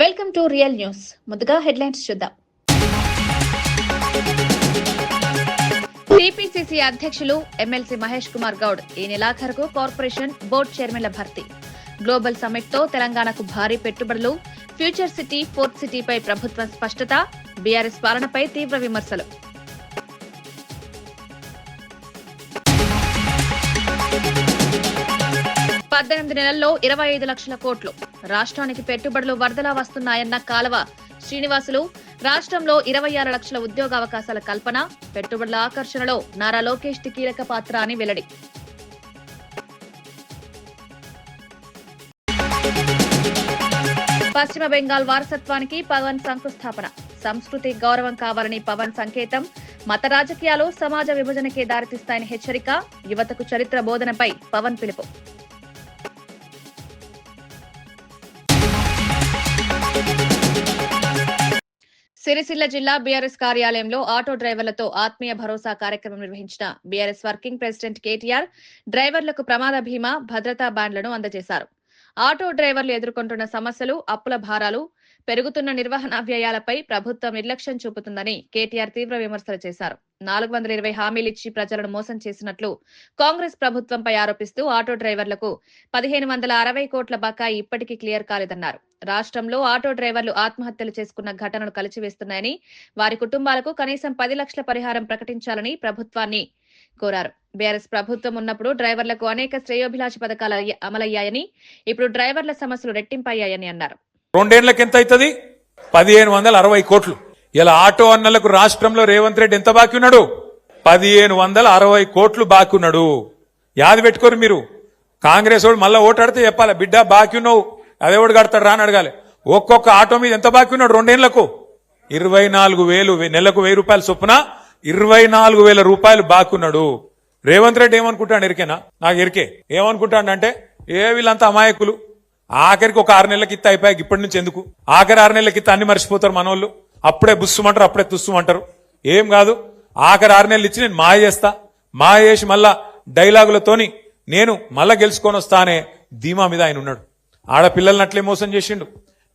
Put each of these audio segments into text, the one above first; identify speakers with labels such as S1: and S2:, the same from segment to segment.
S1: Welcome to real news. ముందుగా headlines చూద్దాం. TPCC అధ్యక్షులు ఎమ్మెల్సీ మహేష్ కుమార్ గౌడ్ ఈ నెలాఖరుకు కార్పొరేషన్ బోర్డు చైర్మన్ల భర్తీ. గ్లోబల్ సమ్మిట్ తో తెలంగాణకు భారీ పెట్టుబడులు. ఫ్యూచర్ సిటీ, పోర్ట్ సిటీపై ప్రభుత్వం స్పష్టత. బీఆర్ఎస్ పాలనపై తీవ్ర విమర్శలు. పద్దెనిమిది నెలల్లో 25 లక్షల కోట్లు. రాష్ట్రానికి పెట్టుబడులు వరదలా వస్తున్నాయన్న కాలవ శ్రీనివాసులు. రాష్ట్రంలో 26 లక్షల ఉద్యోగావకాశాల కల్పన. పెట్టుబడుల ఆకర్షణలో నారా లోకేష్ కీలక పాత్ర అని వెల్లడి. పశ్చిమ బెంగాల్ వారసత్వానికి పవన్ శంకుస్థాపన. సంస్కృతి గౌరవం కావాలని పవన్ సంకేతం. మత రాజకీయాలు సమాజ విభజనకే దారితీస్తాయని హెచ్చరిక. యువతకు చరిత్ర బోధనపై పవన్ పిలుపు. సిరిసిల్ల జిల్లా బీఆర్ఎస్ కార్యాలయంలో ఆటో డ్రైవర్లతో ఆత్మీయ భరోసా కార్యక్రమం నిర్వహించిన బీఆర్ఎస్ వర్కింగ్ ప్రెసిడెంట్ కేటీఆర్ డ్రైవర్లకు ప్రమాద బీమా, భద్రతా బ్యాండ్లను అందజేశారు. ఆటో డ్రైవర్లు ఎదుర్కొంటున్న సమస్యలు, అప్పుల భారాలు, పెరుగుతున్న నిర్వహణ వ్యయాలపై ప్రభుత్వం నిర్లక్ష్యం చూపుతుందని కేటీఆర్ తీవ్ర విమర్శలు చేశారు. 420 హామీలిచ్చి ప్రజలను మోసం చేసినట్లు కాంగ్రెస్ ప్రభుత్వంపై ఆరోపిస్తూ ఆటో డ్రైవర్లకు 1560 కోట్ల బకాయి ఇప్పటికీ క్లియర్ కాలేదన్నారు. రాష్ట్రంలో ఆటో డ్రైవర్లు ఆత్మహత్యలు చేసుకున్న ఘటనలు కలిచివేస్తున్నాయని, వారి కుటుంబాలకు కనీసం 10 లక్షల పరిహారం ప్రకటించాలని ప్రభుత్వాన్ని కోరారు. బీఆర్ఎస్ ప్రభుత్వం ఉన్నప్పుడు డ్రైవర్లకు అనేక శ్రేయోభిలాష పథకాలు అమలయ్యాయని, ఇప్పుడు డ్రైవర్ల సమస్యలు రెట్టింపయ్యాయని అన్నారు.
S2: రెండేళ్లకి ఎంత అవుతుంది? 1560 కోట్లు. ఇలా ఆటో అన్నలకు రాష్ట్రంలో రేవంత్ రెడ్డి ఎంత బాకీ ఉన్నాడు? 1560 కోట్లు బాకీ ఉన్నాడు. యాది పెట్టుకోరు మీరు. కాంగ్రెస్ వాడు మళ్ళా ఓటాడితే చెప్పాలి, బిడ్డ బాకీ ఉన్నావు, అదేవాడు కడతాడు రా అని అడగాలి. ఒక్కొక్క ఆటో మీద ఎంత బాకీ ఉన్నాడు? రెండేళ్లకు 24,000, నెలకు 1000 రూపాయల చొప్పున 24,000 రూపాయలు బాకీ ఉన్నాడు. రేవంత్ రెడ్డి ఏమనుకుంటాడు ఎరికేనా? నాకు ఎరికే. ఏమనుకుంటాడంటే వీళ్ళంతా అమాయకులు, ఆఖరికి ఒక 6 నెలలకి ఇత్త అయిపోయాక ఇప్పటి నుంచి ఎందుకు, ఆఖరి 6 నెలలకి ఇత్త అన్ని మర్చిపోతారు మనోళ్ళు. అప్పుడే బుస్సుమంటారు, అప్పుడే తుస్సుమంటారు. ఏం కాదు, ఆఖరి 6 నెలలు ఇచ్చి నేను మాయ చేస్తా, మాయ చేసి మళ్ళా డైలాగులతోని నేను మళ్ళా గెలుచుకొని వస్తా అనే ధీమా మీద ఆయన ఉన్నాడు. ఆడపిల్లల్ని అట్లే మోసం చేసిండు,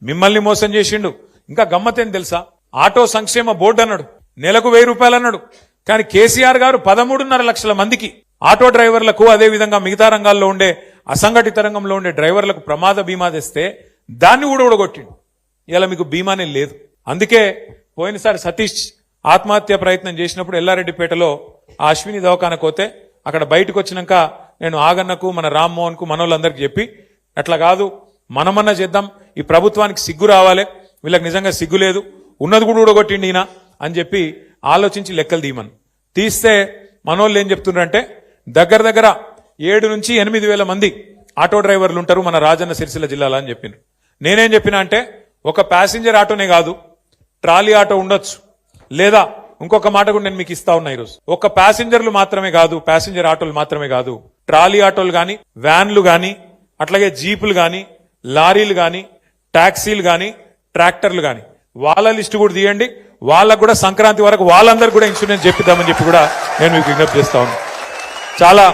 S2: మిమ్మల్ని మోసం చేసిండు. ఇంకా గమ్మతేం తెలుసా? ఆటో సంక్షేమ బోర్డు అన్నాడు, నెలకు 1000 రూపాయలు అన్నాడు. కానీ కేసీఆర్ గారు 13.5 లక్షల మందికి ఆటో డ్రైవర్లకు, అదే విధంగా మిగతా రంగాల్లో ఉండే అసంఘటిత రంగంలో ఉండే డ్రైవర్లకు ప్రమాద బీమా తెస్తే దాన్ని ఊడగొట్టిండు. ఇలా మీకు బీమానే లేదు. అందుకే పోయినసారి సతీష్ ఆత్మహత్య ప్రయత్నం చేసినప్పుడు ఎల్లారెడ్డిపేటలో ఆ అశ్విని దవాఖానకు పోతే అక్కడ బయటకు వచ్చినాక నేను ఆగన్నకు, మన రామ్మోహన్ కు, మనోళ్ళందరికీ చెప్పి అట్లా కాదు, మనమన్నా చేద్దాం, ఈ ప్రభుత్వానికి సిగ్గు రావాలి, వీళ్ళకి నిజంగా సిగ్గు లేదు, ఉన్నది కూడా ఊడగొట్టిండి ఈయన అని చెప్పి ఆలోచించి లెక్కలు తీయమని తీస్తే మనోళ్ళు ఏం చెప్తున్నారంటే దగ్గర 7 నుంచి 8 వేల మంది ఆటో డ్రైవర్లు ఉంటారు మన రాజన్న సిరిసిల్ల జిల్లాలో అని చెప్పిండ్రు. నేనేం చెప్పినా అంటే ఒక ప్యాసింజర్ ఆటోనే కాదు, ట్రాలీ ఆటో ఉండొచ్చు, లేదా ఇంకొక మాట కూడా నేను మీకు ఇస్తా ఉన్నా ఈరోజు. ఒక ప్యాసింజర్లు మాత్రమే కాదు, ప్యాసింజర్ ఆటోలు మాత్రమే కాదు, ట్రాలీ ఆటోలు గాని, వ్యాన్లు గాని, అట్లాగే జీపులు గాని, లారీలు గాని, టాక్సీలు గాని, ట్రాక్టర్లు గాని, వాళ్ళ లిస్టు కూడా తీయండి. వాళ్ళకు కూడా సంక్రాంతి వరకు వాళ్ళందరూ కూడా ఇన్సూరెన్స్ చెప్పిద్దామని చెప్పి కూడా నేను మీకు విజ్ఞప్తి చేస్తా ఉన్నాను. చాలా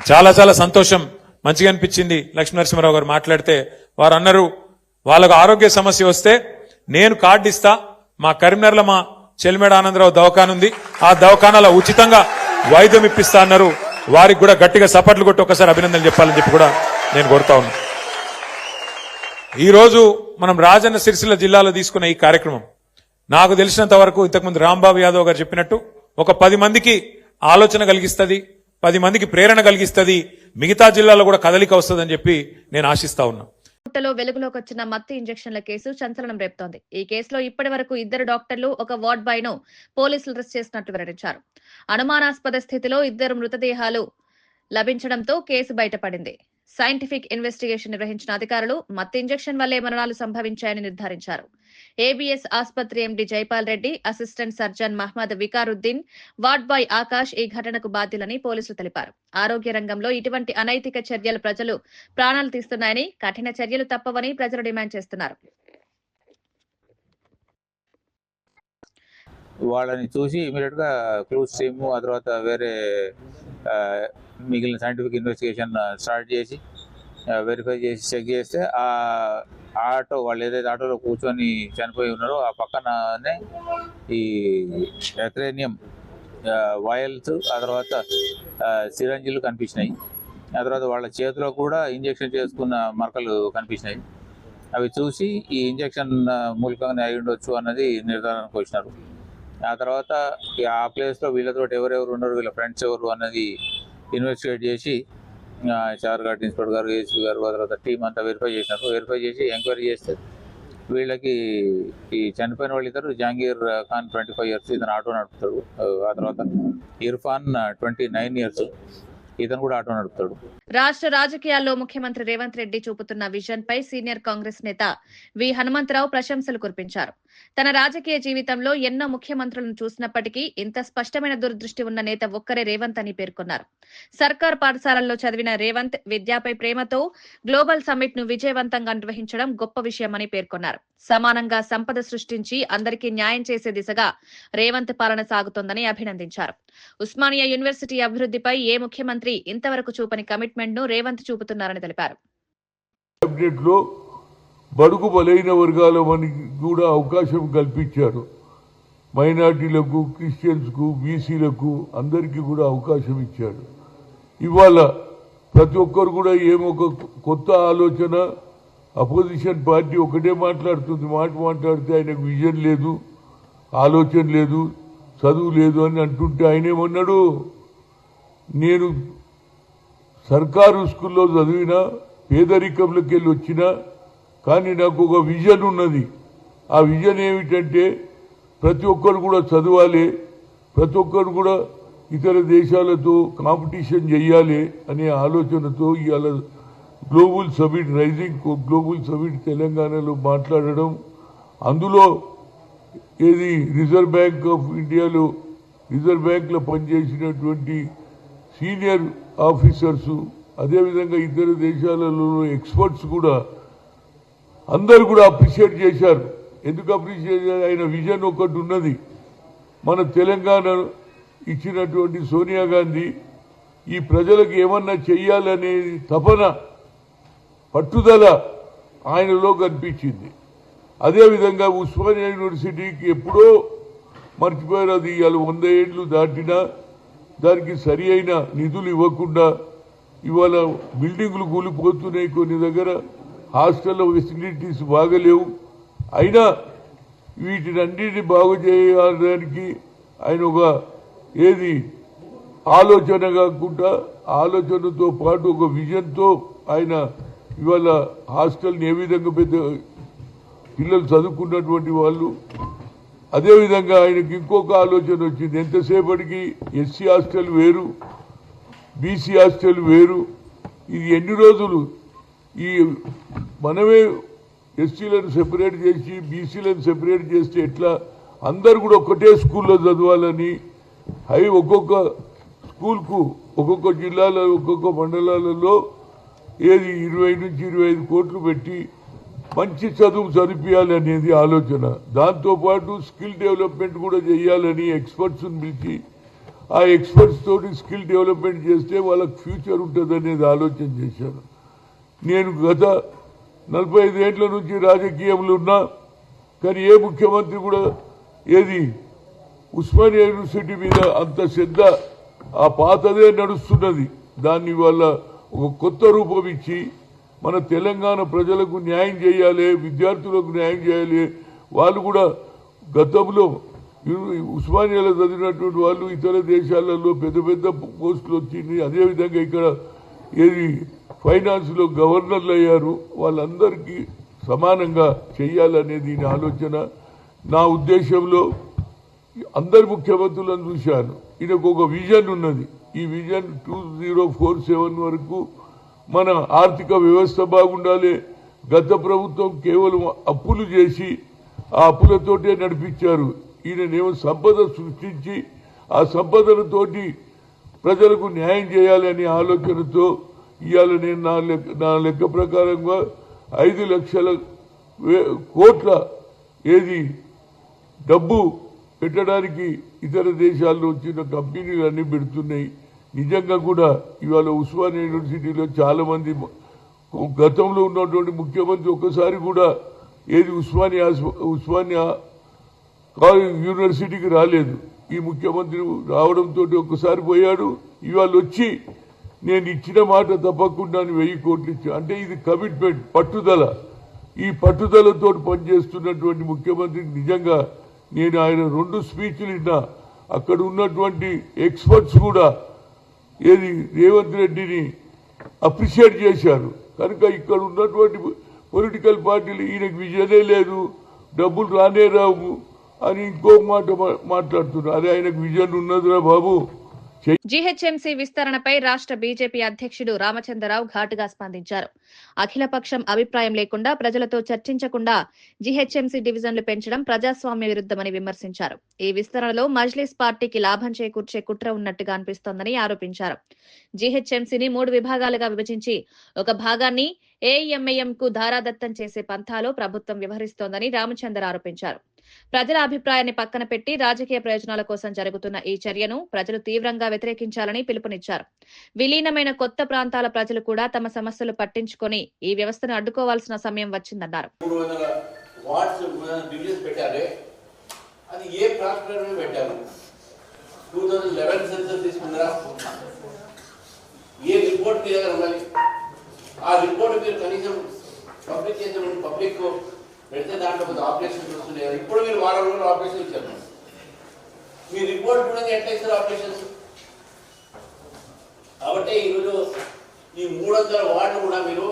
S2: చాలా చాలా సంతోషం, మంచిగా అనిపించింది. లక్ష్మీనరసింహారావు గారు మాట్లాడితే వారు అన్నారు, వాళ్ళకు ఆరోగ్య సమస్య వస్తే నేను కార్డు ఇస్తా, మా కరీంనగర్లో మా చెల్లిమేడ ఆనందరావు దవాఖాన ఉంది, ఆ దవాఖానాలో ఉచితంగా వైద్యం ఇప్పిస్తా అన్నారు. వారికి కూడా గట్టిగా సపట్లు కొట్టి ఒకసారి అభినందనలు చెప్పాలని చెప్పి కూడా నేను కోరుతా ఉన్నా. ఈ రోజు మనం రాజన్న సిరిసిల్ల జిల్లాలో తీసుకున్న ఈ కార్యక్రమం నాకు తెలిసినంత వరకు ఇంతకుముందు రాంబాబు యాదవ్ గారు చెప్పినట్టు ఒక 10 మందికి ఆలోచన కలిగిస్తుంది, 10 మందికి ప్రేరణ కలిగిస్తుంది, మిగతా జిల్లాలో కూడా కదలిక వస్తుందని చెప్పి నేను ఆశిస్తా ఉన్నా.
S1: వెలుగులోకి వచ్చిన మత్తు ఇంజెక్షన్ల కేసు సంచలనం రేపుతోంది. ఈ కేసులో ఇప్పటి వరకు 2 డాక్టర్లు, ఒక వార్డ్ బాయ్ ను పోలీసులు అరెస్ట్ చేసినట్టు వెల్లడించారు. అనుమానాస్పద స్థితిలో 2 మృతదేహాలు లభించడంతో కేసు బయటపడింది. సైంటిఫిక్ ఇన్వెస్టిగేషన్ నిర్వహించిన అధికారులు మత్తు ఇంజెక్షన్ వల్లే మరణాలు సంభవించాయని నిర్ధారించారు. ఏబీఎస్ ఆసుపత్రి MD Jaipal Reddy, assistant surgeon Mohammed Vikaruddin, ward boy Akash ఈ ఘటనకు బాధ్యులని పోలీసులు తెలిపారు. ఆరోగ్య రంగంలో ఇటువంటి అనైతిక చర్యలు ప్రజలు ప్రాణాలు తీస్తున్నాయని, కఠిన చర్యలు తప్పవని ప్రజలు డిమాండ్ చేస్తున్నారు.
S3: వాళ్ళని చూసి ఇమీడియట్ గా క్లూస్ టీము, ఆ తర్వాత వేరే మిగిలిన సైంటిఫిక్ ఇన్వెస్టిగేషన్ స్టార్ట్ చేసి వెరిఫై చేసి చెక్ చేస్తే ఆ ఆటో వాళ్ళు ఏదైతే ఆటోలో కూర్చొని చనిపోయి ఉన్నారో ఆ పక్కననే ఈ ఎక్రేనియం వాయల్స్, ఆ తర్వాత సిరంజీలు కనిపించినాయి. ఆ తర్వాత వాళ్ళ చేతిలో కూడా ఇంజెక్షన్ చేసుకున్న మరకలు కనిపించినాయి. అవి చూసి ఈ ఇంజెక్షన్ మూలకంగానే అయి ఉండొచ్చు అన్నది నిర్ధారణకు వచ్చినారు. ఆ తర్వాత ఆ ప్లేస్లో వీళ్ళతో ఎవరెవరు ఉన్నారు, వీళ్ళ ఫ్రెండ్స్ ఎవరు అన్నది ఇన్వెస్టిగేట్ చేసి చార్ఘాట్ ఇన్స్పెక్టర్ గారు, ఏసీ గారు, ఆ తర్వాత టీం అంతా వెరిఫై చేసినారు. వెరిఫై చేసి ఎంక్వైరీ చేస్తే వీళ్ళకి ఈ చనిపోయిన వాళ్ళు ఇద్దరు జహాంగీర్ ఖాన్ 25 years, ఇతను ఆటో నడుపుతాడు. ఆ తర్వాత ఇర్ఫాన్ 29 years, ఇతను కూడా ఆటో నడుపుతాడు.
S1: రాష్ట్ర రాజకీయాల్లో ముఖ్యమంత్రి రేవంత్ రెడ్డి చూపుతున్న విజన్ పై సీనియర్ కాంగ్రెస్ నేత వి హనుమంతరావు ప్రశంసలు కురిపించారు. తన రాజకీయ జీవితంలో ఎన్నో ముఖ్యమంత్రులను చూసినప్పటికీ ఇంత స్పష్టమైన దూరదృష్టి ఉన్న నేత ఒక్కరే రేవంత్ అని పేర్కొన్నారు. సర్కార్ పాఠశాలల్లో చదివిన రేవంత్ విద్యపై ప్రేమతో గ్లోబల్ సమ్మిట్ ను విజయవంతంగా నిర్వహించడం గొప్ప విషయమని పేర్కొన్నారు. సమానంగా సంపద సృష్టించి అందరికీ న్యాయం చేసే దిశగా రేవంత్ పాలన సాగుతోందని అభినందించారు. ఉస్మానియా యూనివర్సిటీ అభివృద్ధిపై ఏ ముఖ్యమంత్రి ఇంతవరకు చూపని కమిట్మెంట్ ను రేవంత్ చూపుతున్నారని తెలిపారు.
S4: బడుగు బలైన వర్గాల వారికి కూడా అవకాశం కల్పించారు. మైనార్టీలకు, క్రిస్టియన్స్కు, బీసీలకు అందరికీ కూడా అవకాశం ఇచ్చాడు. ఇవాళ ప్రతి ఒక్కరు కూడా ఏమొక కొత్త ఆలోచన, అపోజిషన్ పార్టీ ఒకటే మాట్లాడుతుంది. మాట్లాడితే ఆయనకు విజన్ లేదు, ఆలోచన లేదు, చదువు లేదు అని అంటుంటే ఆయన ఏమన్నాడు, నేను సర్కారు స్కూల్లో చదివినా, పేదరికంలోకి వెళ్ళి వచ్చినా, కానీ నాకు ఒక విజన్ ఉన్నది. ఆ విజన్ ఏమిటంటే ప్రతి ఒక్కరు కూడా చదవాలి, ప్రతి ఒక్కరు కూడా ఇతర దేశాలతో కాంపిటీషన్ చేయాలి అనే ఆలోచనతో ఇవాళ global summit, rising global summit తెలంగాణలో మాట్లాడడం, అందులో ఏది రిజర్వ్ బ్యాంక్ ఆఫ్ ఇండియాలో రిజర్వ్ బ్యాంక్లో పనిచేసినటువంటి సీనియర్ ఆఫీసర్స్, అదేవిధంగా ఇతర దేశాలలో ఎక్స్పర్ట్స్ కూడా అందరు కూడా అప్రిషియేట్ చేశారు. ఎందుకు అప్రిషియేట్ చేశారు? ఆయన విజన్ ఒకటి ఉన్నది. మన తెలంగాణ ఇచ్చినటువంటి సోనియా గాంధీ ఈ ప్రజలకు ఏమన్నా చెయ్యాలనే తపన, పట్టుదల ఆయనలో కనిపించింది. అదేవిధంగా ఉస్మానియా యూనివర్సిటీకి ఎప్పుడో మర్చిపోయారు. అది ఇవాళ 100 ఏళ్లు దాటినా దానికి సరి అయిన నిధులు ఇవ్వకుండా ఇవాళ బిల్డింగులు కూలిపోతున్నాయి. కొన్ని దగ్గర హాస్టల్ ఫెసిలిటీస్ బాగలేవు. అయినా వీటినన్నిటిని బాగు చేయడానికి ఆయన ఒక ఏది ఆలోచన కాకుండా ఆలోచనతో పాటు ఒక విజన్తో ఆయన ఇవాళ హాస్టల్ని ఏ విధంగా పెద్ద పిల్లలు చదువుకున్నటువంటి వాళ్ళు, అదేవిధంగా ఆయనకి ఇంకొక ఆలోచన వచ్చింది. ఎంతసేపటికి ఎస్సీ హాస్టల్ వేరు, బీసీ హాస్టల్ వేరు, ఇది ఎన్ని రోజులు ఈ మనమే ఎస్సీలను సెపరేట్ చేసి బీసీలను సెపరేట్ చేస్తే ఎట్లా, అందరు కూడా ఒకటే స్కూల్లో చదవాలని ఒక్కొక్క స్కూల్కు ఒక్కొక్క జిల్లాలో ఒక్కొక్క మండలాలలో ఏది 20 నుంచి 25 కోట్లు పెట్టి మంచి చదువు చదివించాలి అనేది ఆలోచన. దాంతోపాటు స్కిల్ డెవలప్మెంట్ కూడా చేయాలని ఎక్స్పర్ట్స్ని పిలిచి ఆ ఎక్స్పర్ట్స్ తోటి స్కిల్ డెవలప్మెంట్ చేస్తే వాళ్ళకి ఫ్యూచర్ ఉంటుంది అనేది ఆలోచన చేశాను. నేను గత 45 ఏళ్ల నుంచి రాజకీయంలో ఉన్నా, కానీ ఏ ముఖ్యమంత్రి కూడా ఏది ఉస్మానియా యూనివర్సిటీ మీద అంత శ్రద్ధ, ఆ పాతదే నడుస్తున్నది, దాన్ని వల్ల ఒక కొత్త రూపం ఇచ్చి మన తెలంగాణ ప్రజలకు న్యాయం చేయాలి, విద్యార్థులకు న్యాయం చేయాలి. వాళ్ళు కూడా గతంలో ఉస్మానియాలో చదివినటువంటి వాళ్ళు ఇతర దేశాలలో పెద్ద పెద్ద పోస్టులు వచ్చింది. అదేవిధంగా ఇక్కడ ఏది ఫైనాన్స్లో గవర్నర్లు అయ్యారు. వాళ్ళందరికీ సమానంగా చేయాలనేది నా ఆలోచన. నా ఉద్దేశంలో అందరు ముఖ్యమంత్రులను చూశాను. ఈయనకు ఒక విజన్ ఉన్నది. ఈ విజన్ 2047 వరకు మన ఆర్థిక వ్యవస్థ బాగుండాలి. గత ప్రభుత్వం కేవలం అప్పులు చేసి ఆ అప్పులతోటే నడిపించారు. ఈయననేమో సంపద సృష్టించి ఆ సంపదలతోటి ప్రజలకు న్యాయం చేయాలి అనే ఆలోచనతో ఇవాళ నేను నా లెక్క ప్రకారంగా 5 లక్షల కోట్ల ఏది డబ్బు పెట్టడానికి ఇతర దేశాల్లో వచ్చిన కంపెనీలు అన్ని పెడుతున్నాయి. నిజంగా కూడా ఇవాళ ఉస్మానియా యూనివర్సిటీలో చాలా మంది గతంలో ఉన్నటువంటి ముఖ్యమంత్రి ఒక్కసారి కూడా ఏది ఉస్మానియా యూనివర్సిటీకి రాలేదు. ఈ ముఖ్యమంత్రి రావడంతో ఒక్కసారి పోయాడు. ఇవాళ వచ్చి నేను ఇచ్చిన మాట తప్పకుండా 1000 కోట్లు ఇచ్చా. అంటే ఇది కమిట్మెంట్, పట్టుదల. ఈ పట్టుదలతో పనిచేస్తున్నటువంటి ముఖ్యమంత్రికి నిజంగా నేను ఆయన 2 స్పీచ్లు విన్నా. అక్కడ ఉన్నటువంటి ఎక్స్పర్ట్స్ కూడా ఏది రేవంత్ రెడ్డిని అప్రిషియేట్ చేశారు. కనుక ఇక్కడ ఉన్నటువంటి పొలిటికల్ పార్టీలు ఈయనకు విజనే లేదు, డబ్బులు రానే రావు అని ఇంకో మాట మాట్లాడుతున్నారు. అదే ఆయనకు విజన్ ఉన్నదిరా బాబు.
S1: జీహెచ్ఎంసీ విస్తరణపై రాష్ట్ర బీజేపీ అధ్యక్షుడు రామచంద్రరావు ఘాటుగా స్పందించారు. అఖిలపక్షం అభిప్రాయం లేకుండా ప్రజలతో చర్చించకుండా జీహెచ్ఎంసీ డివిజన్లు పెంచడం ప్రజాస్వామ్య విరుద్ధమని విమర్శించారు. ఈ విస్తరణలో మజ్లిస్ పార్టీకి లాభం చేకూర్చే కుట్ర ఉన్నట్టుగా అనిపిస్తోందని ఆరోపించారు. జీహెచ్ఎంసీని 3 విభాగాలుగా విభజించి ఒక భాగాన్ని ఏఐఎంఐఎం కు ధారాదత్తం చేసే పంథాలో ప్రభుత్వం వ్యవహరిస్తోందని రామచంద్ర ఆరోపించారు. ప్రజల అభిప్రాయాన్ని పక్కన పెట్టి రాజకీయ ప్రయోజనాల కోసం జరుగుతున్న ఈ చర్యను ప్రజలు తీవ్రంగా వ్యతిరేకించాలని పిలుపునిచ్చారు. విలీనమైన కొత్త ప్రాంతాల ప్రజలు కూడా తమ సమస్యలు పట్టించుకొని ఈ వ్యవస్థను అడ్డుకోవాల్సిన సమయం వచ్చిందన్నారు.
S5: పెడితే దాంట్లో కొంత ఆపరేషన్స్ వస్తున్నాయి. ఇప్పుడు మీరు వారం రోజులు ఆపరేషన్ ఇచ్చారు. మీ రిపోర్ట్ కూడా ఎట్లా ఇస్తారు ఆపరేషన్స్? కాబట్టి ఈరోజు ఈ 300 వార్డులు కూడా మీరు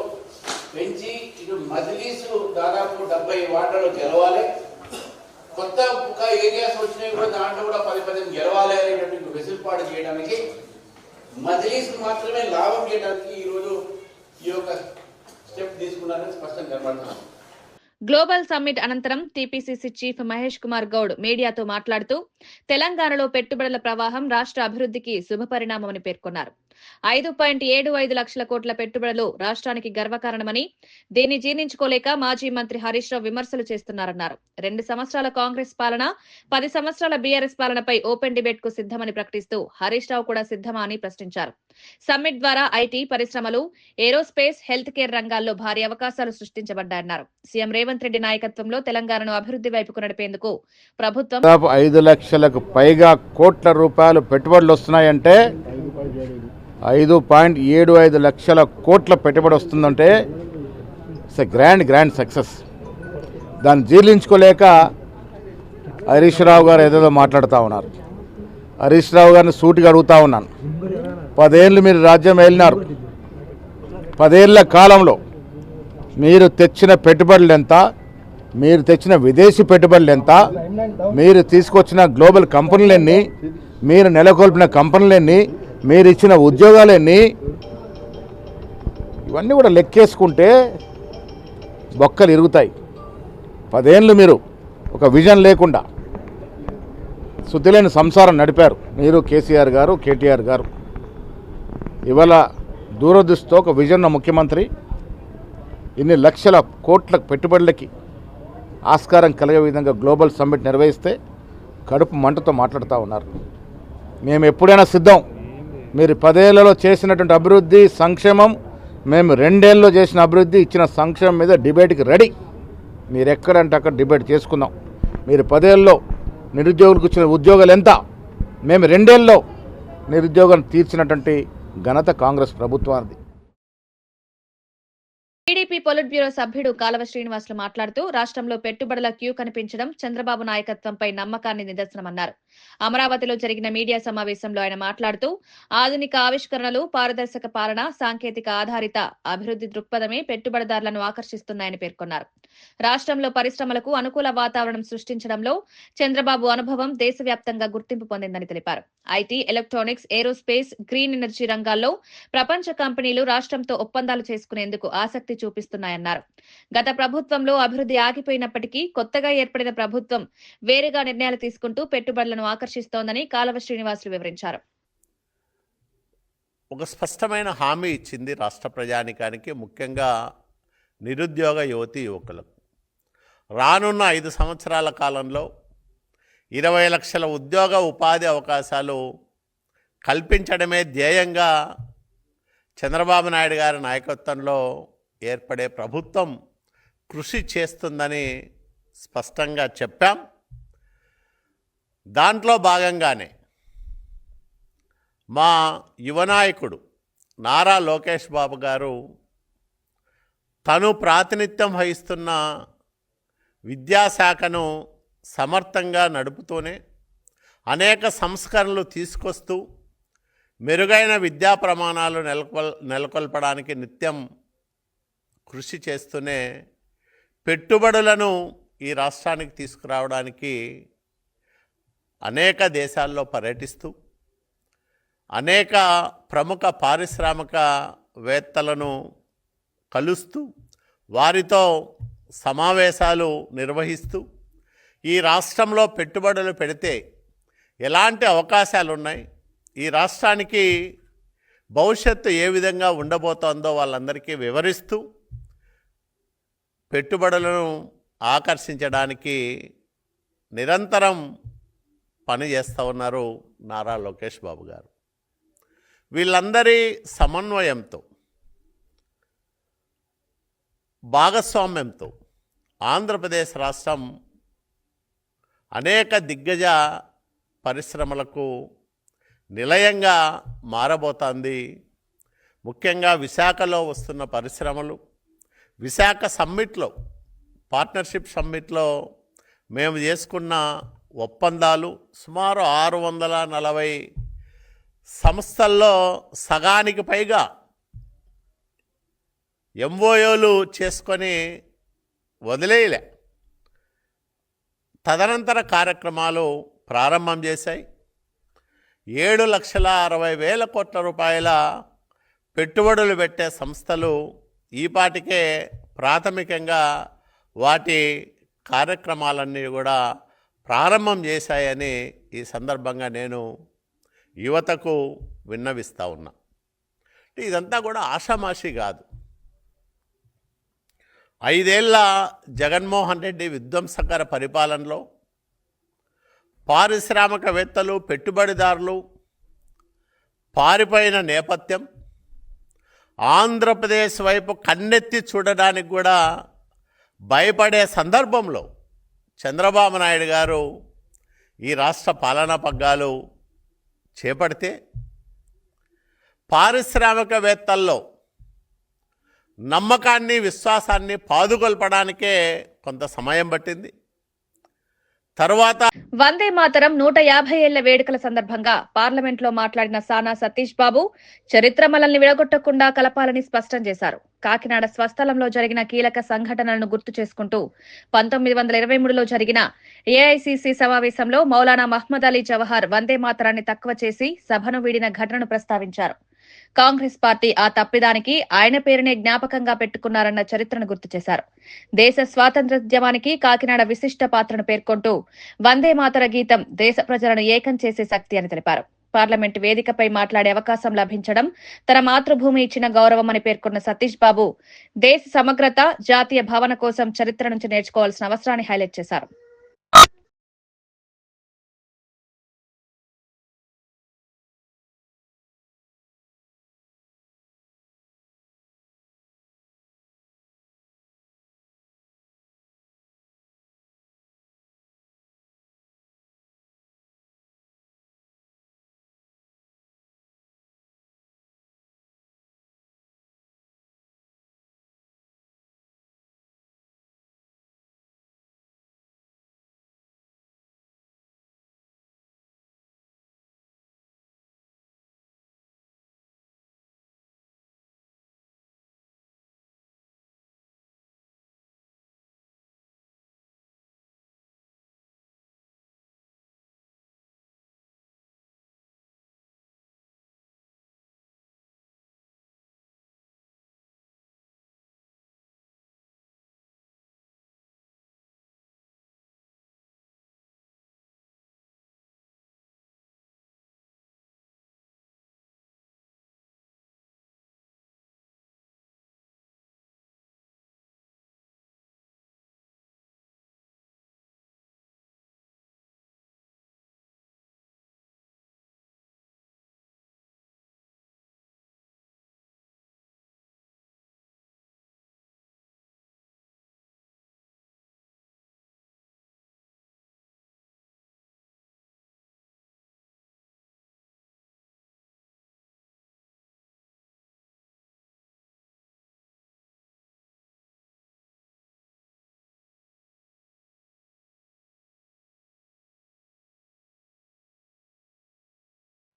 S5: పెంచి ఇటు మజ్లిసు దాదాపు 70 వార్డులలో గెలవాలి. కొత్త ఒక ఏరియాస్ వచ్చినాయి కూడా దాంట్లో కూడా 10-15 గెలవాలి అనేటువంటి వెసులుబాటు చేయడానికి, మజ్లిస్ మాత్రమే లాభం చేయడానికి ఈరోజు ఈ యొక్క స్టెప్ తీసుకున్నారని స్పష్టంగా కనబడుతున్నాం.
S1: గ్లోబల్ సమ్మిట్ అనంతరం టీపీసీసీ చీఫ్ మహేష్ కుమార్ గౌడ్ మీడియాతో మాట్లాడుతూ తెలంగాణలో పెట్టుబడుల ప్రవాహం రాష్ట్ర అభివృద్ధికి శుభపరిణామమని పేర్కొన్నారు. 5.75 లక్షల కోట్ల పెట్టుబడులు రాష్ట్రానికి గర్వకారణమని, దీన్ని జీర్ణించుకోలేక మాజీ మంత్రి హరీష్ రావు విమర్శలు చేస్తున్నారన్నారు. 2 సంవత్సరాల కాంగ్రెస్ పాలన, 10 సంవత్సరాల బీఆర్ఎస్ పాలనపై ఓపెన్ డిబేట్ కు సిద్ధమని ప్రకటిస్తూ హరీష్ రావు కూడా సిద్ధమా అని ప్రశ్నించారు. సమ్మిట్ ద్వారా ఐటీ పరిశ్రమలు, ఏరోస్పేస్, హెల్త్ కేర్ రంగాల్లో భారీ అవకాశాలు సృష్టించబడ్డాయన్నారు. సీఎం రేవంత్ రెడ్డి నాయకత్వంలో తెలంగాణను అభివృద్ధి వైపుకు నడిపేందుకు ప్రభుత్వం
S6: 5 లక్షలకు పైగా కోట్ల రూపాయలు పెట్టుబడులు వస్తున్నాయంటే 5.75 లక్షల కోట్ల పెట్టుబడి వస్తుందంటే ఇట్స్ ఎ గ్రాండ్ సక్సెస్. దాన్ని జీర్ణించుకోలేక హరీష్ రావు గారు ఏదేదో మాట్లాడుతూ ఉన్నారు. హరీష్ రావు గారిని సూటిగా అడుగుతా ఉన్నాను. 10 ఏళ్ళు మీరు రాజ్యం వెళ్ళినారు. 10 ఏళ్ల కాలంలో మీరు తెచ్చిన పెట్టుబడులు ఎంత, మీరు తెచ్చిన విదేశీ పెట్టుబడులు ఎంత, మీరు తీసుకొచ్చిన గ్లోబల్ కంపెనీలు ఎన్ని, మీరు నెలకొల్పిన కంపెనీలు ఎన్ని, మీరు ఇచ్చిన ఉద్యోగాలు ఎన్ని, ఇవన్నీ కూడా లెక్కేసుకుంటే బొక్కలు ఇరుగుతాయి. 10 ఏళ్ళు మీరు ఒక విజన్ లేకుండా శుద్ధిలేని సంసారం నడిపారు. మీరు కేసీఆర్ గారు, కేటీఆర్ గారు. ఇవాళ దూరదృష్టితో ఒక విజన్ ముఖ్యమంత్రి ఇన్ని లక్షల కోట్ల పెట్టుబడులకి ఆస్కారం కలిగే విధంగా గ్లోబల్ సమ్మిట్ నిర్వహిస్తే కడుపు మంటతో మాట్లాడుతూ ఉన్నారు. మేము ఎప్పుడైనా సిద్ధం. మీరు 10 ఏళ్లలో చేసినటువంటి అభివృద్ధి, సంక్షేమం, మేము 2 ఏళ్ళలో చేసిన అభివృద్ధి, ఇచ్చిన సంక్షేమం మీద డిబేట్కి రెడీ. మీరు ఎక్కడంటే అక్కడ డిబేట్ చేసుకుందాం. మీరు 10 ఏళ్ళలో నిరుద్యోగులకు ఇచ్చిన ఉద్యోగాలు ఎంత, మేము 2 ఏళ్ళలో నిరుద్యోగం తీర్చినటువంటి ఘనత కాంగ్రెస్ ప్రభుత్వానికి.
S1: టీడీపీ పొలిట్ బ్యూరో సభ్యుడు కాలవ శ్రీనివాసులు మాట్లాడుతూ రాష్ట్రంలో పెట్టుబడుల క్యూ కనిపించడం చంద్రబాబు నాయకత్వంపై నమ్మకాన్ని నిదర్శనమన్నారు. అమరావతిలో జరిగిన మీడియా సమావేశంలో ఆయన మాట్లాడుతూ ఆధునిక ఆవిష్కరణలు, పారదర్శక పాలన, సాంకేతిక ఆధారిత అభివృద్ధి దృక్పథమే పెట్టుబడిదారులను ఆకర్షిస్తున్నాయని పేర్కొన్నారు. రాష్ట్రంలో పరిశ్రమలకు అనుకూల వాతావరణం సృష్టించడంలో చంద్రబాబు అనుభవం దేశవ్యాప్తంగా గుర్తింపు పొందిందని తెలిపారు. IT, electronics, aerospace, green energy రంగాల్లో ప్రపంచ కంపెనీలు రాష్ట్రంతో ఒప్పందాలు చేసుకునేందుకు ఆసక్తి చూపిస్తున్నాయన్నారు. గత ప్రభుత్వంలో అభివృద్ధి ఆగిపోయినప్పటికీ కొత్తగా ఏర్పడిన ప్రభుత్వం వేరుగా నిర్ణయాలు తీసుకుంటూ పెట్టుబడులను ఆకర్షిస్తోందని కాలవ శ్రీనివాసులు వివరించారు.
S7: ఒక స్పష్టమైన హామీ ఇచ్చింది రాష్ట్ర ప్రజానికానికి, ముఖ్యంగా నిరుద్యోగ యువతీ యువకులకు. రానున్న 5 సంవత్సరాల కాలంలో 20 లక్షల ఉద్యోగ ఉపాధి అవకాశాలు కల్పించడమే ధ్యేయంగా చంద్రబాబు నాయుడు గారి నాయకత్వంలో ఏర్పడే ప్రభుత్వం కృషి చేస్తుందని స్పష్టంగా చెప్పాం. దాంట్లో భాగంగానే మా యువనాయకుడు నారా లోకేష్ బాబు గారు తను ప్రాతినిధ్యం వహిస్తున్న విద్యాశాఖను సమర్థంగా నడుపుతూనే అనేక సంస్కరణలు తీసుకొస్తూ మెరుగైన విద్యా ప్రమాణాలు నెలకొల్పడానికి నిత్యం కృషి చేస్తూనే పెట్టుబడులను ఈ రాష్ట్రానికి తీసుకురావడానికి అనేక దేశాల్లో పర్యటిస్తూ అనేక ప్రముఖ పారిశ్రామికవేత్తలను కలుస్తూ వారితో సమావేశాలు నిర్వహిస్తూ ఈ రాష్ట్రంలో పెట్టుబడులు పెడితే ఎలాంటి అవకాశాలు ఉన్నాయి, ఈ రాష్ట్రానికి భవిష్యత్తు ఏ విధంగా ఉండబోతోందో వాళ్ళందరికీ వివరిస్తూ పెట్టుబడులను ఆకర్షించడానికి నిరంతరం పనిచేస్తూ ఉన్నారు నారా లోకేష్ బాబు గారు. వీళ్ళందరి సమన్వయంతో భాగస్వామ్యంతో ఆంధ్రప్రదేశ్ రాష్ట్రం అనేక దిగ్గజ పరిశ్రమలకు నిలయంగా మారబోతోంది. ముఖ్యంగా విశాఖలో వస్తున్న పరిశ్రమలు, విశాఖ సమ్మిట్లో, పార్ట్నర్షిప్ సమ్మిట్లో మేము చేసుకున్న ఒప్పందాలు సుమారు 640 సంస్థల్లో సగానికి పైగా ఎంఓయూలు చేసుకొని వదిలేయలే. తదనంతర కార్యక్రమాలు ప్రారంభం చేశాయి. 7,60,000 కోట్ల రూపాయల పెట్టుబడులు పెట్టే సంస్థలు ఈపాటికే ప్రాథమికంగా వాటి కార్యక్రమాలన్నీ కూడా ప్రారంభం చేశాయని ఈ సందర్భంగా నేను యువతకు విన్నవిస్తూ ఉన్నా. ఇదంతా కూడా ఆషామాషి కాదు. 5 ఏళ్ల జగన్మోహన్ రెడ్డి విధ్వంసకర పరిపాలనలో పారిశ్రామికవేత్తలు, పెట్టుబడిదారులు పారిపోయిన నేపథ్యం, ఆంధ్రప్రదేశ్ వైపు కన్నెత్తి చూడడానికి కూడా భయపడే సందర్భంలో చంద్రబాబు నాయుడు గారు ఈ రాష్ట్ర పాలనా పగ్గాలు చేపడితే పారిశ్రామికవేత్తల్లో నమ్మకాన్ని, విశ్వాసాన్ని పాదుకొల్పడానికే కొంత సమయం పట్టింది. తరువాత
S1: వందే మాతరం 150 ఏళ్ల వేడుకల సందర్భంగా పార్లమెంట్లో మాట్లాడిన సానా సతీష్ బాబు చరిత్ర మనల్ని విడగొట్టకుండా కలపాలని స్పష్టం చేశారు. కాకినాడ స్వస్థలంలో జరిగిన కీలక సంఘటనలను గుర్తు చేసుకుంటూ 1923లో జరిగిన ఏఐసీసీ సమావేశంలో మౌలానా మహ్మద్ అలీ జవహర్ వందే మాతరాన్ని తక్కువ చేసి సభను వీడిన ఘటనను ప్రస్తావించారు. కాంగ్రెస్ పార్టీ ఆ తప్పిదానికి ఆయన పేరునే జ్ఞాపకంగా పెట్టుకున్నారన్న చరిత్రను గుర్తు చేశారు. దేశ స్వాతంత్ర్యోద్యమానికి కాకినాడ విశిష్ట పాత్రను పేర్కొంటూ వందే మాతర గీతం దేశ ప్రజలను ఏకం చేసే శక్తి అని తెలిపారు. పార్లమెంటు వేదికపై మాట్లాడే అవకాశం లభించడం తన మాతృభూమి ఇచ్చిన గౌరవమని పేర్కొన్న సతీష్ బాబు దేశ సమగ్రత, జాతీయ భావన కోసం చరిత్ర నుంచి నేర్చుకోవాల్సిన అవసరాన్ని హైలైట్ చేశారు.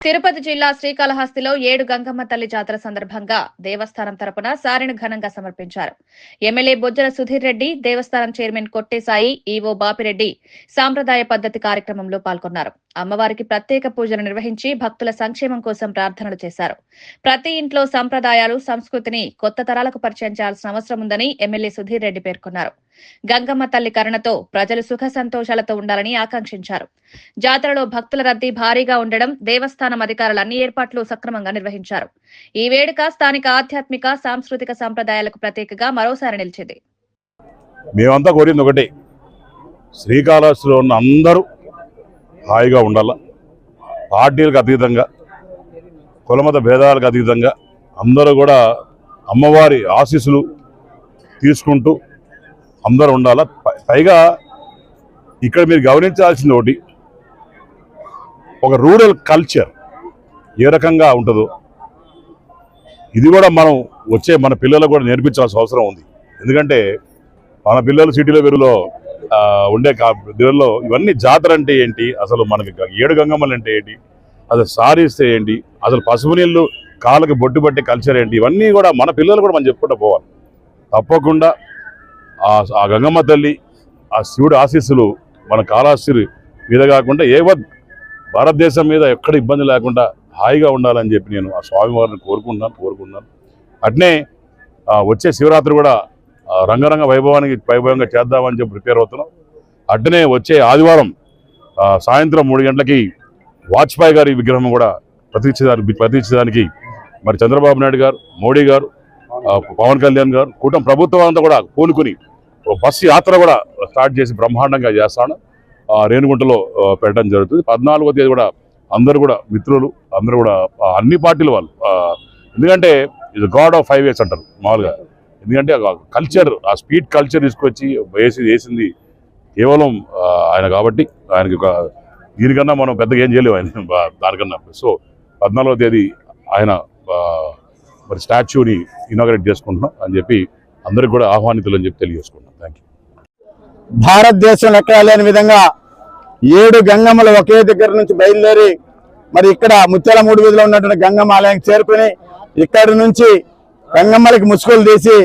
S1: తిరుపతి జిల్లా శ్రీకాళహస్తిలో 7 గంగమ్మ తల్లి జాతర సందర్భంగా దేవస్థానం తరపున సారెను ఘనంగా సమర్పించారు. ఎమ్మెల్యే బొజ్జల సుధీర్ రెడ్డి, దేవస్థానం చైర్మన్ కొట్టేసాయి, ఈవో బాపిరెడ్డి సాంప్రదాయ పద్ధతి కార్యక్రమంలో పాల్గొన్నారు. అమ్మవారికి ప్రత్యేక పూజలు నిర్వహించి భక్తుల సంక్షేమం కోసం ప్రార్థనలు చేశారు. ప్రతి ఇంట్లో సంప్రదాయాలు, సంస్కృతిని కొత్త తరాలకు పరిచయం చేయాల్సిన అవసరం ఉందని ఎమ్మెల్యే సుధీర్ రెడ్డి పేర్కొన్నారు. గంగమ్మ తల్లి కరుణతో ప్రజలు సుఖ సంతోషాలతో ఉండాలని ఆకాంక్షించారు. జాతరలో భక్తుల రద్దీ భారీగా ఉండడం, దేవస్థానం అధికారులు అన్ని ఏర్పాట్లు సక్రమంగా నిర్వహించారు. ఈ వేడుక స్థానిక ఆధ్యాత్మిక, సాంస్కృతిక సంప్రదాయాలకు ప్రతీకగా మరోసారి నిలిచింది.
S8: మేమంతా కోరింది ఒకటే, శ్రీకాళహస్తిలో ఉన్న అందరూ హాయిగా ఉండాల. పార్టీలకు అతీతంగా, కులమత భేదాలకు అతీతంగా అందరూ కూడా అమ్మవారి ఆశీస్సులు తీసుకుంటూ అందరూ ఉండాల. పైగా ఇక్కడ మీరు గమనించాల్సింది ఒకటి, ఒక రూరల్ కల్చర్ ఏ రకంగా ఉంటుందో ఇది కూడా మనం మన పిల్లలకు కూడా నేర్పించాల్సిన అవసరం ఉంది. ఎందుకంటే మన పిల్లలు సిటీలో వెరులో ఉండే దేవుల్లో ఇవన్నీ జాతర అంటే ఏంటి, అసలు మనకి 7 గంగమ్మలు అంటే ఏంటి, అసలు సారీస్తే ఏంటి, అసలు పసుపు నీళ్ళు కాళ్ళకి బొట్టు పట్టే కల్చర్ ఏంటి, ఇవన్నీ కూడా మన పిల్లలు కూడా మనం చెప్పుకుంటూ పోవాలి. తప్పకుండా ఆ గంగమ్మ తల్లి, ఆ శివుడి ఆశీస్సులు మన కాళహస్తి మీద కాకుండా భారతదేశం మీద ఎక్కడ ఇబ్బంది లేకుండా హాయిగా ఉండాలని చెప్పి నేను ఆ స్వామివారిని కోరుకుంటున్నాను. అట్నే వచ్చే శివరాత్రి కూడా రంగరంగ వైభవంగా చేద్దామని చెప్పి ప్రిపేర్ అవుతున్నాం. అట్నే వచ్చే ఆదివారం సాయంత్రం 3 గంటలకి వాజ్పేయి గారి విగ్రహం కూడా ప్రతిష్ఠించడానికి మరి చంద్రబాబు నాయుడు గారు, మోడీ గారు, పవన్ కళ్యాణ్ గారు, కూటమి ప్రభుత్వం అంతా కూడా పూనుకుని బస్సు యాత్ర కూడా స్టార్ట్ చేసి బ్రహ్మాండంగా చేస్తాను. రేణిగుంటలో పెట్టడం జరుగుతుంది. 14వ తేదీ కూడా అందరూ కూడా మిత్రులు అందరూ కూడా అన్ని పార్టీల వాళ్ళు, ఎందుకంటే ఇది గాడ్ ఆఫ్ హైవేస్ అంటారు మామూలుగా. ఎందుకంటే కల్చర్, ఆ స్పీడ్ కల్చర్ తీసుకొచ్చి వేసింది కేవలం ఆయన కాబట్టి ఆయనకి దీనికన్నా మనం పెద్దగా ఏం చేయలేము ఆయన దానికన్నా. సో 14వ తేదీ ఆయన మరి స్టాచ్యూని ఇనాగరేట్ చేసుకుంటున్నాం అని చెప్పి అందరికి కూడా ఆహ్వానితులు అని చెప్పి తెలియజేసుకుంటున్నాం. Thank you.
S9: భారతదేశంలో ఎక్కడా లేని విధంగా 7 గంగమ్మలు ఒకే దగ్గర నుంచి బయలుదేరి మరి ఇక్కడ ముత్యాలమూడి వీధిలో ఉన్నటువంటి గంగమ్మ ఆలయానికి చేరుకుని ఇక్కడి నుంచి గంగమ్మలకి ముసుగులు తీసి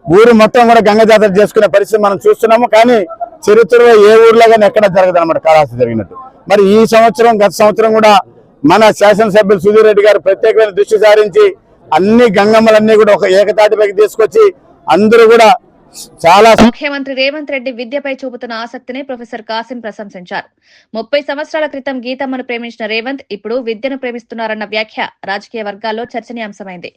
S9: ఊరు మొత్తం కూడా గంగ జాతర చేసుకునే పరిస్థితి మనం చూస్తున్నాము. కానీ చరిత్రలో ఏ ఊర్లో కానీ ఎక్కడ జరగదు అన్నమాట కాళహస్తి జరిగినట్టు. మరి ఈ సంవత్సరం, గత సంవత్సరం కూడా మన శాసనసభ్యులు సుధీర్ రెడ్డి గారు ప్రత్యేకమైన దృష్టి సారించి అన్ని గంగమ్మలన్నీ కూడా ఒక ఏకతాటిపైకి తీసుకొచ్చి అందరూ కూడా చాలా.
S1: ముఖ్యమంత్రి రేవంత్ రెడ్డి విద్యపై చూపుతున్న ఆసక్తిని ప్రొఫెసర్ కాసిం ప్రశంసించారు. 30 సంవత్సరాల క్రితం గీతమ్మను ప్రేమించిన రేవంత్ ఇప్పుడు విద్యను ప్రేమిస్తున్నారన్న వ్యాఖ్య రాజకీయ వర్గాల్లో చర్చనీయాంశమైంది.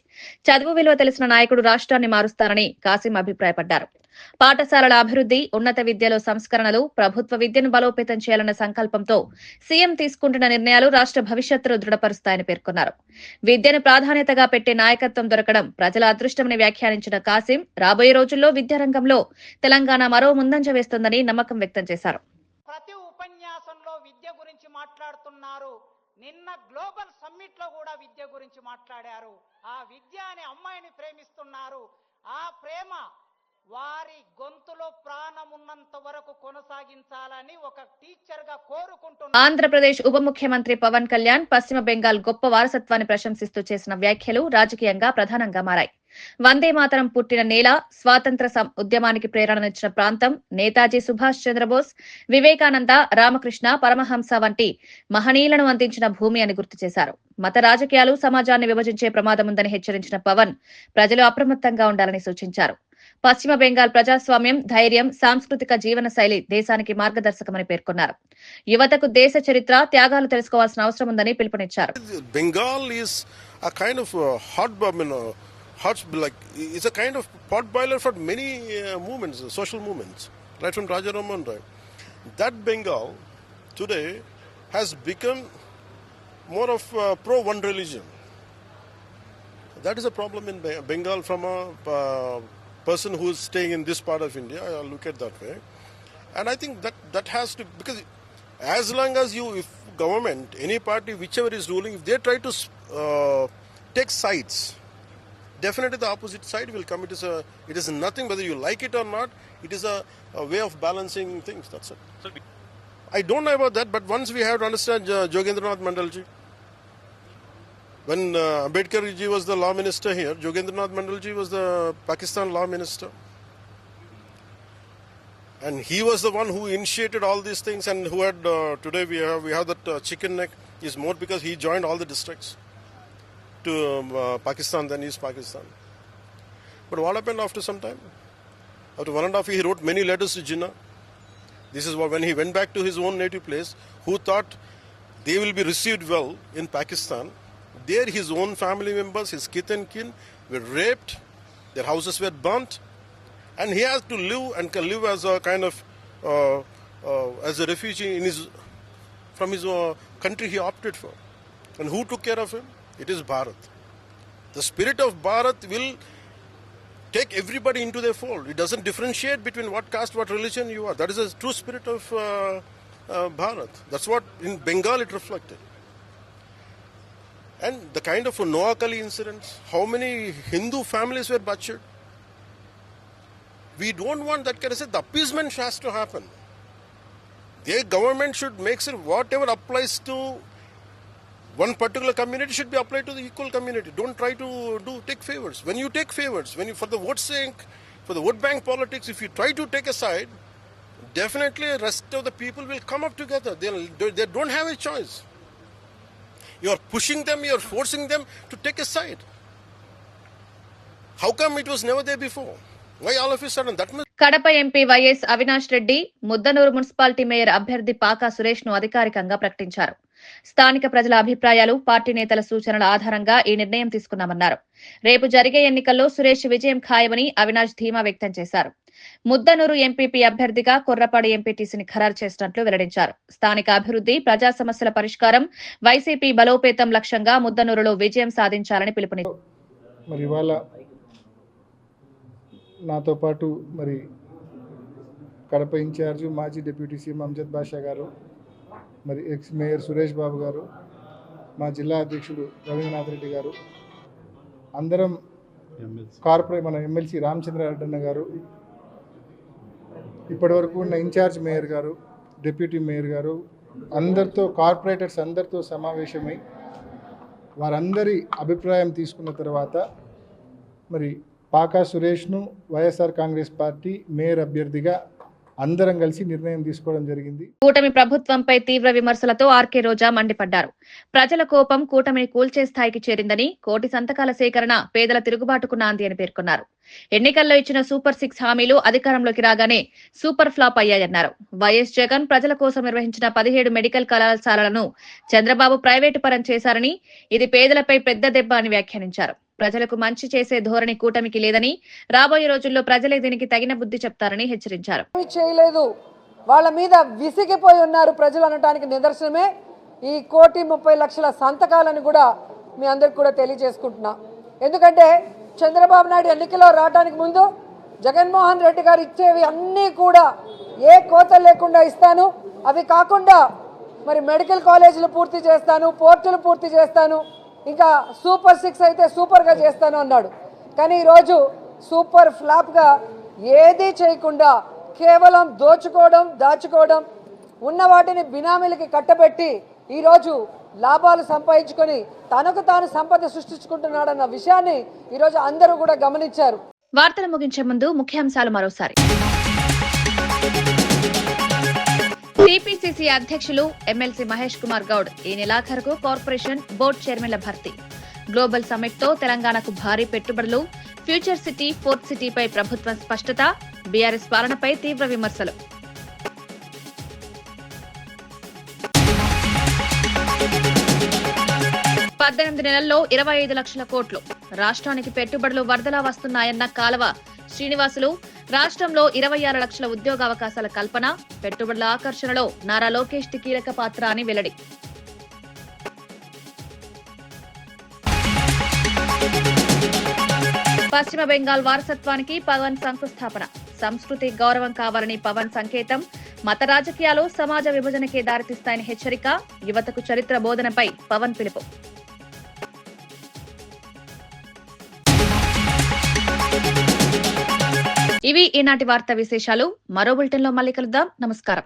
S1: చదువు విలువ తెలిసిన నాయకుడు రాష్ట్రాన్ని మారుస్తారని కాసిం అభిప్రాయపడ్డారు. పాఠశాలల అభివృద్ధి, ఉన్నత విద్యలో సంస్కరణలు, ప్రభుత్వ విద్యను బలోపేతం చేయాలన్న సంకల్పంతో సీఎం తీసుకుంటున్న నిర్ణయాలు రాష్ట్ర భవిష్యత్తును దృఢపరుస్తాయని పేర్కొన్నారు. విద్యను ప్రాధాన్యతగా పెట్టే నాయకత్వం దొరకడం ప్రజల అదృష్టమని వ్యాఖ్యానించిన కాసిం రాబోయే రోజుల్లో విద్యారంగంలో తెలంగాణ మరో ముందంజ వేస్తుందని నమ్మకం వ్యక్తం చేశారు.
S10: ప్రతి ఉపన్యాసంలో విద్య గురించి మాట్లాడుతున్నారు. నిన్న గ్లోబల్ సమ్మిట్ లో కూడా విద్య గురించి మాట్లాడారు. ఆ విద్య అనే అమ్మాయిని ప్రేమిస్తున్నారు. ఆ ప్రేమ వారి గొంతులో ప్రాణమున్నంత వరకు కొనసాగించాలని ఒక టీచర్ గా కోరుకుంటున్నారు.
S1: ఆంధ్రప్రదేశ్ ఉప ముఖ్యమంత్రి పవన్ కళ్యాణ్ పశ్చిమ బెంగాల్ గొప్ప వారసత్వాన్ని ప్రశంసిస్తూ చేసిన వ్యాఖ్యలు రాజకీయంగా ప్రధానంగా మారాయి. వందే మాతరం పుట్టిన నేల, స్వాతంత్ర ఉద్యమానికి ప్రేరణనిచ్చిన ప్రాంతం, నేతాజీ సుభాష్ చంద్రబోస్, వివేకానంద, రామకృష్ణ పరమహంస వంటి మహనీయులను అందించిన భూమి అని గుర్తు చేశారు. మత రాజకీయాలు సమాజాన్ని విభజించే ప్రమాదముందని హెచ్చరించిన పవన్ ప్రజలు అప్రమత్తంగా ఉండాలని సూచించారు. పశ్చిమ బెంగాల్ ప్రజాస్వామ్యం, ధైర్యం, సాంస్కృతిక జీవన శైలి దేశానికి మార్గదర్శకమని పేర్కొన్నారు. యువతకు దేశ చరిత్ర, త్యాగాలు తెలుసుకోవాల్సిన అవసరం ఉందని పిలుపునిచ్చారు.
S11: Bengal is a kind of it's a kind of pot boiler for many movements, social movements, right from Raja Raman Rai. That Bengal today has become more of pro one religion. That is a problem in Bengal from a person who is staying in this part of India. I look at that way, and I think that has to, because as long as if government, any party, whichever is ruling, if they try to take sides, definitely the opposite side will come. It is nothing whether you like it or not. It is a way of balancing things. That's it. I don't know about that, but once we have to understand Jogendranath Mandalji, When Ambedkar ji was the law minister here, Jogendranath Mandal ji was the Pakistan law minister. And he was the one who initiated all these things, and who had today we have that chicken neck is more because he joined all the districts to Pakistan, then East Pakistan. But what happened after some time? After 1.5 years, he wrote many letters to Jinnah. This is when he went back to his own native place, who thought they will be received well in Pakistan. There his own family members, his kith and kin were raped, their houses were burnt, and he has to live and can live as a kind of as a refugee from his country he opted for. And who took care of him? It is Bharat. The spirit of Bharat will take everybody into their fold. It doesn't differentiate between what caste, what religion you are. That is the true spirit of Bharat. That's what in Bengal it reflected. And the kind of Noakhali incidents, how many Hindu families were butchered. We don't want that kind of thing. The appeasement has to happen. Their government should make sure whatever applies to one particular community should be applied to the equal community. Don't try to take favors. When you take favors, for the vote's sake, for the vote bank politics, if you try to take a side, definitely the rest of the people will come up together. They don't have a choice. You are pushing them, you are forcing them to take a side. How come it was never there before? Why all of a sudden? That must...
S1: Kadapa MP YS Avinash Reddy Muddanur municipality mayor అభ్యర్థి పాకా సురేష్ ను అధికారికంగా ప్రకటించారు. స్థానిక ప్రజల అభిప్రాయాలు, party నేతల సూచనల ఆధారంగా ఈ నిర్ణయం తీసుకున్నామన్నారు. రేపు జరిగే ఎన్నికల్లో సురేష్ విజయం ఖాయమని అవినాష్ ధీమా వ్యక్తం చేశారు. ముద్దనూరు ఎంపీపీ అభ్యర్థిగా కొర్రపాడు ఎంపీటీసీని ఖరారు చేసినట్లు వెల్లడించారు. స్థానిక అభివృద్ధి, ప్రజా సమస్యల పరిష్కారం, వైసీపీ బలోపేతం లక్ష్యంగా ముద్దనూరులో విజయం సాధించాలని పిలుపునిచ్చారు.
S12: నాతో పాటు మరి కడప ఇన్ఛార్జు మాజీ డిప్యూటీ సీఎం అంజద్ బాషా గారు, మరి ఎక్స్ మేయర్ సురేష్ బాబు గారు, మా జిల్లా అధ్యక్షుడు రవీంద్రనాథ్ రెడ్డి గారు, అందరం మన ఎమ్మెల్సీ రామచంద్రారెడ్డి గారు, ఇప్పటివరకు ఉన్న ఇన్ఛార్జ్ మేయర్ గారు, డిప్యూటీ మేయర్ గారు, అందరితో కార్పొరేటర్స్ అందరితో సమావేశమై వారందరి అభిప్రాయం తీసుకున్న తర్వాత మరి పాకా సురేష్ను వైఎస్ఆర్ కాంగ్రెస్ పార్టీ మేయర్ అభ్యర్థిగా అందరం కలిసి నిర్ణయం తీసుకోవడం జరిగింది.
S1: కూటమి ప్రభుత్వంపై తీవ్ర విమర్శలతో ఆర్కే రోజా మండిపడ్డారు. ప్రజల కోపం కూటమిని కూల్చే స్థాయికి చేరిందని, కోటి సంతకాల సేకరణ పేదల తిరుగుబాటుకు నాంది అని పేర్కొన్నారు. ఎన్నికల్లో ఇచ్చిన సూపర్ 6 హామీలు అధికారంలోకి రాగానే సూపర్ ఫ్లాప్ అయ్యాయన్నారు. వైఎస్ జగన్ ప్రజల కోసం నిర్వహించిన 17 మెడికల్ కళాశాలలను చంద్రబాబు ప్రైవేటు పరం చేశారని, ఇది పేదలపై పెద్ద దెబ్బ అని వ్యాఖ్యానించారు. ప్రజలకు మంచి చేసే ధోరణి కూటమికి లేదని, రాబోయే రోజుల్లో ప్రజలే దీనికి తగిన బుద్ధి చెప్తారని హెచ్చరించారు.
S13: చేయలేదు, వాళ్ళ మీద విసిగిపోయి ఉన్నారు ప్రజలు అనడానికి నిదర్శనమే ఈ 1,30,00,000 సంతకాలను కూడా మీ అందరికి కూడా తెలియజేసుకుంటున్నా. ఎందుకంటే చంద్రబాబు నాయుడు ఎన్నికల్లో రావడానికి ముందు జగన్మోహన్ రెడ్డి గారు ఇచ్చేవి అన్నీ కూడా ఏ కోత లేకుండా ఇస్తాను, అవి కాకుండా మరి మెడికల్ కాలేజీలు పూర్తి చేస్తాను, పోర్టులు పూర్తి చేస్తాను, ఇంకా సూపర్ 6 అయితే సూపర్గా చేస్తాను అన్నాడు. కానీ ఈరోజు సూపర్ ఫ్లాప్గా ఏదీ చేయకుండా కేవలం దోచుకోవడం, దాచుకోవడం, ఉన్న వాటిని బినామీలకి కట్టబెట్టి ఈరోజు లాభాలు సంపాదించుకొని తనకు తాను సంపద సృష్టించుకుంటున్నాడన్న విషయాన్ని ఈరోజు అందరూ కూడా గమనించారు.
S1: వార్తలు ముగించే ముందు ముఖ్యాంశాలు మరోసారి. టీపీసీసీ అధ్యక్షులు ఎమ్మెల్సీ మహేష్ కుమార్ గౌడ్ ఈ నెలాఖరుకు కార్పొరేషన్ బోర్డు చైర్మన్ల భర్తీ. గ్లోబల్ సమ్మిట్ తో తెలంగాణకు భారీ పెట్టుబడులు, ఫ్యూచర్ సిటీ, ఫోర్త్ సిటీపై ప్రభుత్వం స్పష్టత, బీఆర్ఎస్ పాలనపై తీవ్ర విమర్శలు. పద్దెనిమిది నెలల్లో 25 లక్షల కోట్లు రాష్ట్రానికి పెట్టుబడులు వరదలా వస్తున్నాయన్న కాలవ శ్రీనివాసులు. రాష్ట్రంలో 26 లక్షల ఉద్యోగావకాశాల కల్పన, పెట్టుబడుల ఆకర్షణలో నారా లోకేష్ కీలక పాత్ర అని వెల్లడి. పశ్చిమ బెంగాల్ వారసత్వానికి పవన్ శంకుస్థాపన. సంస్కృతి గౌరవం కావాలని పవన్ సంకేతం. మత రాజకీయాలు సమాజ విభజనకే దారితీస్తాయని హెచ్చరిక. యువతకు చరిత్ర బోధనపై పవన్ పిలుపు. ఇవి ఈనాటి వార్తా విశేషాలు. మరో బులెటిన్లో మళ్ళీ కలుద్దాం. నమస్కారం.